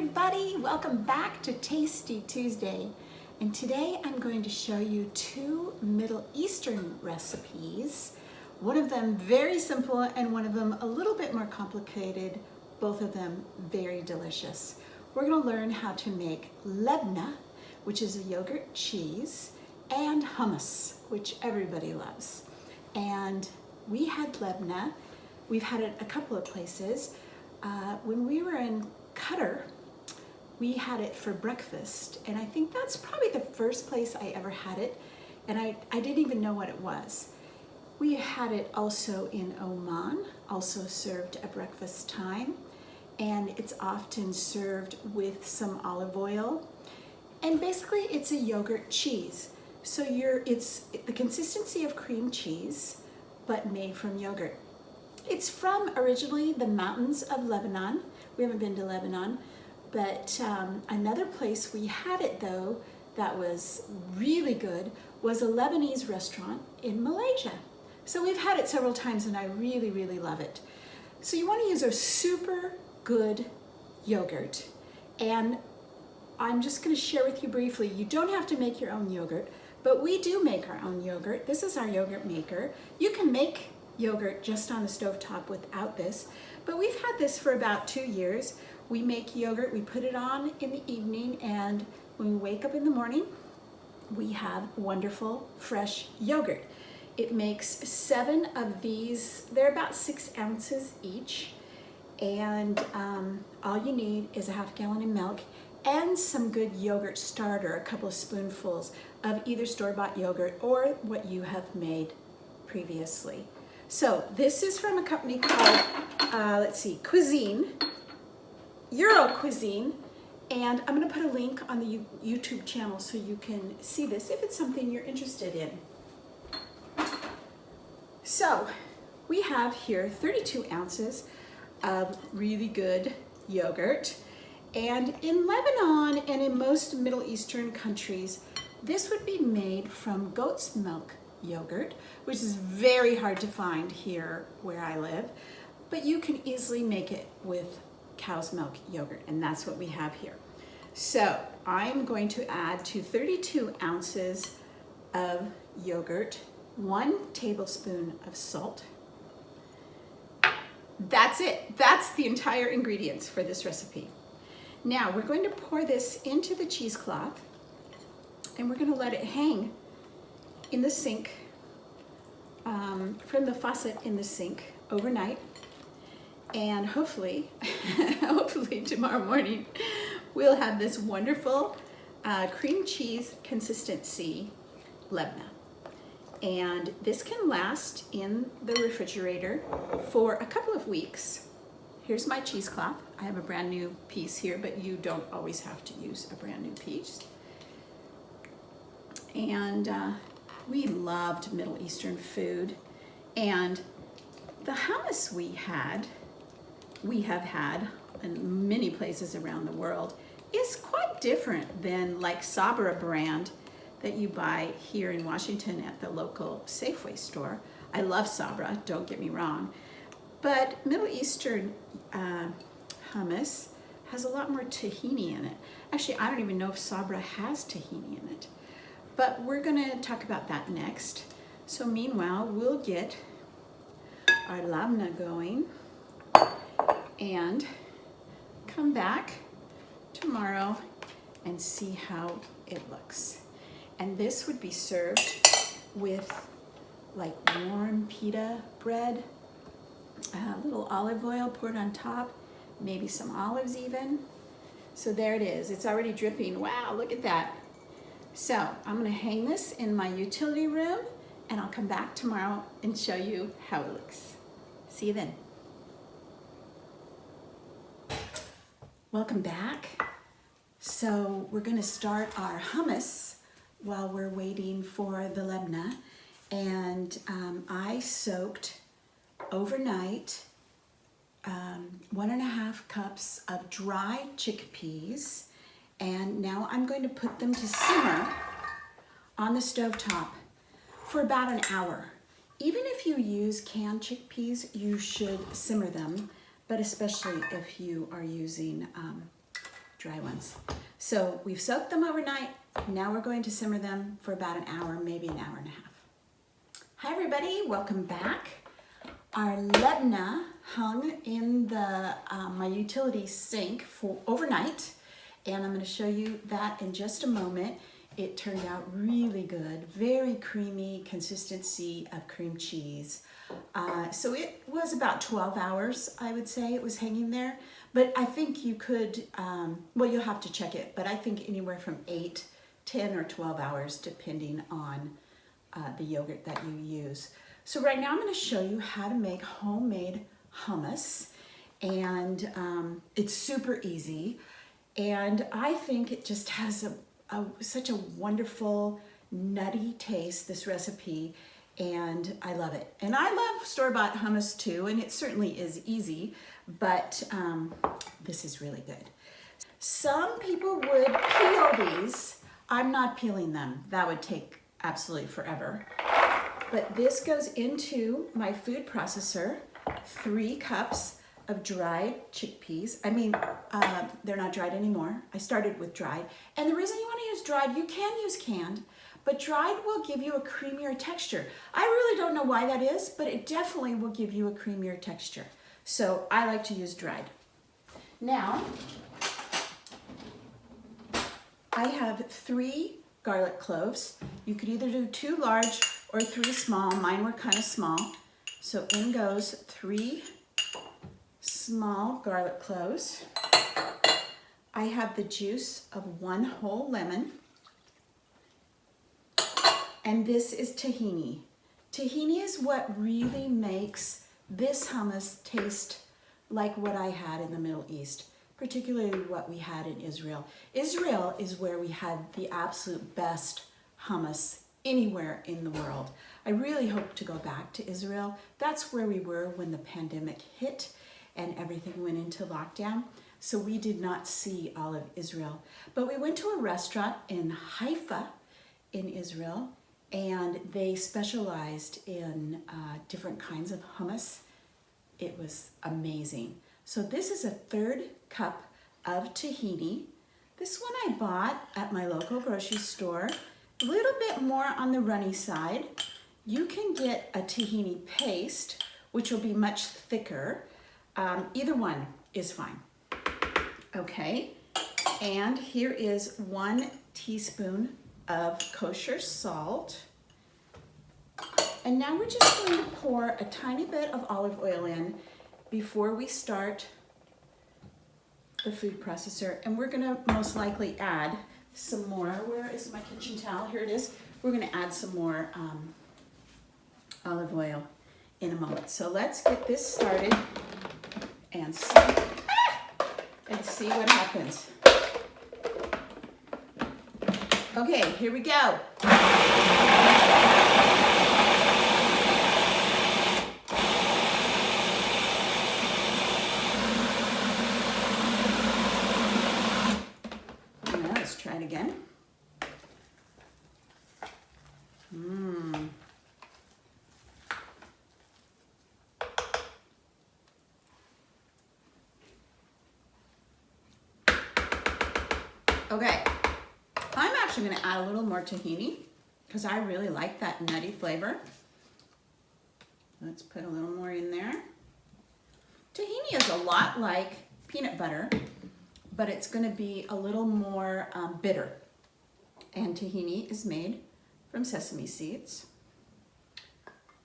everybody, welcome back to Tasty Tuesday. And today I'm going to show you two Middle Eastern recipes. One of them very simple and one of them a little bit more complicated, both of them very delicious. We're going to learn how to make Labneh, which is a yogurt cheese, and hummus, which everybody loves. And we had Labneh, we've had it a couple of places. When we were in Qatar, we had it for breakfast, and I think that's probably the first place I ever had it, and I didn't even know what it was. We had it also in Oman, also served at breakfast time, and it's often served with some olive oil, and basically it's a yogurt cheese. So it's the consistency of cream cheese, but made from yogurt. It's from originally the mountains of Lebanon. We haven't been to Lebanon, but another place we had it though that was really good was a Lebanese restaurant in Malaysia. So we've had it several times and I really, really love it. So you want to use a super good yogurt, and I'm just going to share with you briefly. You don't have to make your own yogurt, but we do make our own yogurt. This is our yogurt maker. You can make yogurt just on the stovetop without this, but we've had this for about 2 years. We make yogurt, we put it on in the evening, and when we wake up in the morning, we have wonderful fresh yogurt. It makes 7 of these. They're about 6 ounces each, and all you need is a half gallon of milk and some good yogurt starter, a couple of spoonfuls of either store-bought yogurt or what you have made previously. So this is from a company called, Cuisine, Euro Cuisine, and I'm going to put a link on the YouTube channel so you can see this if it's something you're interested in. So we have here 32 ounces of really good yogurt, and in Lebanon and in most Middle Eastern countries, this would be made from goat's milk yogurt, which is very hard to find here where I live, but you can easily make it with cow's milk yogurt, and that's what we have here. So I'm going to add to 32 ounces of yogurt 1 tablespoon of salt. That's it. That's the entire ingredients for this recipe. Now we're going to pour this into the cheesecloth, and we're going to let it hang in the sink, from the faucet in the sink overnight, and hopefully tomorrow morning we'll have this wonderful cream cheese consistency Labneh. And this can last in the refrigerator for a couple of weeks. Here's my cheesecloth. I have a brand new piece here, but you don't always have to use a brand new piece. And we loved Middle Eastern food, and the hummus we have had in many places around the world is quite different than like Sabra brand that you buy here in Washington at the local Safeway store. I love Sabra, don't get me wrong, but Middle Eastern hummus has a lot more tahini in it. Actually, I don't even know if Sabra has tahini in it, but we're gonna talk about that next. So meanwhile, we'll get our Labneh going and come back tomorrow and see how it looks. And this would be served with like warm pita bread, a little olive oil poured on top, maybe some olives even. So there it is. It's already dripping. Wow, look at that. So I'm going to hang this in my utility room, and I'll come back tomorrow and show you how it looks. See you then. Welcome back. So we're going to start our hummus while we're waiting for the Labneh. And I soaked overnight 1.5 cups of dried chickpeas, and now I'm going to put them to simmer on the stovetop for about an hour. Even if you use canned chickpeas, you should simmer them, but especially if you are using dry ones. So we've soaked them overnight. Now we're going to simmer them for about an hour, maybe an hour and a half. Hi everybody, welcome back. Our Labneh hung in the my utility sink for overnight, and I'm going to show you that in just a moment. It turned out really good, very creamy consistency of cream cheese. So it was about 12 hours, I would say it was hanging there. But I think you could, well, you'll have to check it, but I think anywhere from 8, 10, or 12 hours, depending on the yogurt that you use. So right now I'm going to show you how to make homemade hummus, and it's super easy, and I think it just has such a wonderful nutty taste, this recipe, and I love it. And I love store-bought hummus too, and it certainly is easy, but this is really good. Some people would peel these. I'm not peeling them. That would take absolutely forever. But this goes into my food processor, 3 cups of dried chickpeas. I mean, they're not dried anymore. I started with dried. And the reason you want to use dried, you can use canned, but dried will give you a creamier texture. I really don't know why that is, but it definitely will give you a creamier texture. So I like to use dried. Now, I have 3 garlic cloves. You could either do 2 large or 3 small. Mine were kind of small. So in goes 3 small garlic cloves. I have the juice of 1 whole lemon. And this is tahini. Tahini is what really makes this hummus taste like what I had in the Middle East, particularly what we had in Israel. Israel is where we had the absolute best hummus anywhere in the world. I really hope to go back to Israel. That's where we were when the pandemic hit and everything went into lockdown. So we did not see all of Israel. But we went to a restaurant in Haifa in Israel, and they specialized in different kinds of hummus. It was amazing. So this is a 1/3 cup of tahini. This one I bought at my local grocery store. A little bit more on the runny side. You can get a tahini paste, which will be much thicker. Either one is fine. Okay, and here is 1 teaspoon of kosher salt. And now we're just going to pour a tiny bit of olive oil in before we start the food processor. And we're gonna most likely add some more. Where is my kitchen towel? Here it is. We're gonna add some more olive oil in a moment. So let's get this started and see what happens. Okay, here we go. Now let's try it again. Okay, I'm actually going to add a little more tahini because I really like that nutty flavor. Let's put a little more in there. Tahini is a lot like peanut butter, but it's going to be a little more bitter. And tahini is made from sesame seeds.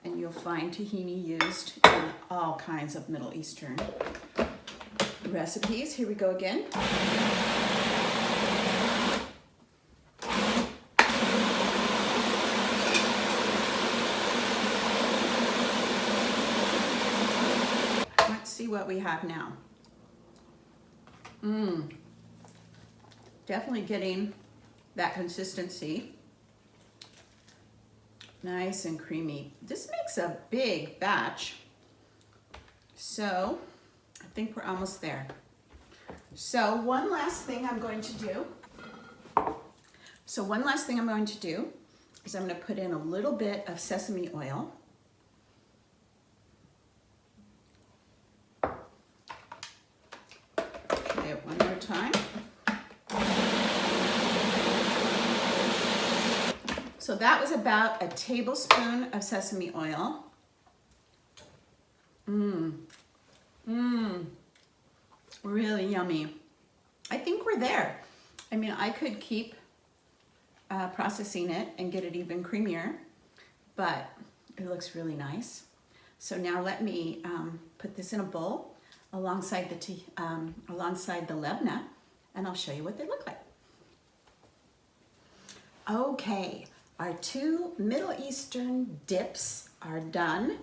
And you'll find tahini used in all kinds of Middle Eastern recipes. Here we go again. See what we have now. Definitely getting that consistency. Nice and creamy. This makes a big batch. So I think we're almost there. So one last thing I'm going to do is I'm going to put in a little bit of sesame oil. Try it one more time. So that was about a tablespoon of sesame oil. Really yummy. I think we're there. I mean, I could keep processing it and get it even creamier, but it looks really nice. So now let me put this in a bowl alongside the Labneh, and I'll show you what they look like. Okay, our two Middle Eastern dips are done.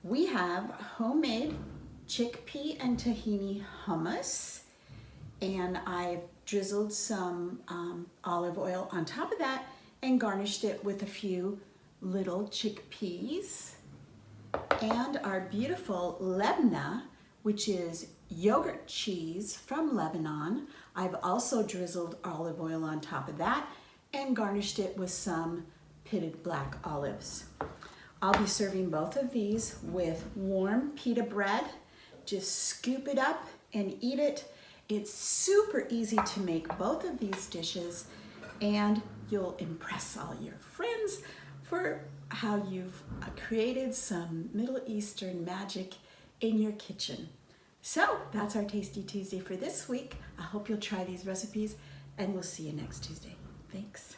We have homemade chickpea and tahini hummus, and I've drizzled some olive oil on top of that and garnished it with a few little chickpeas. And our beautiful Labneh, which is yogurt cheese from Lebanon. I've also drizzled olive oil on top of that and garnished it with some pitted black olives. I'll be serving both of these with warm pita bread. Just scoop it up and eat it. It's super easy to make both of these dishes, and you'll impress all your friends for how you've created some Middle Eastern magic in your kitchen. So that's our Tasty Tuesday for this week. I hope you'll try these recipes, and we'll see you next Tuesday. Thanks.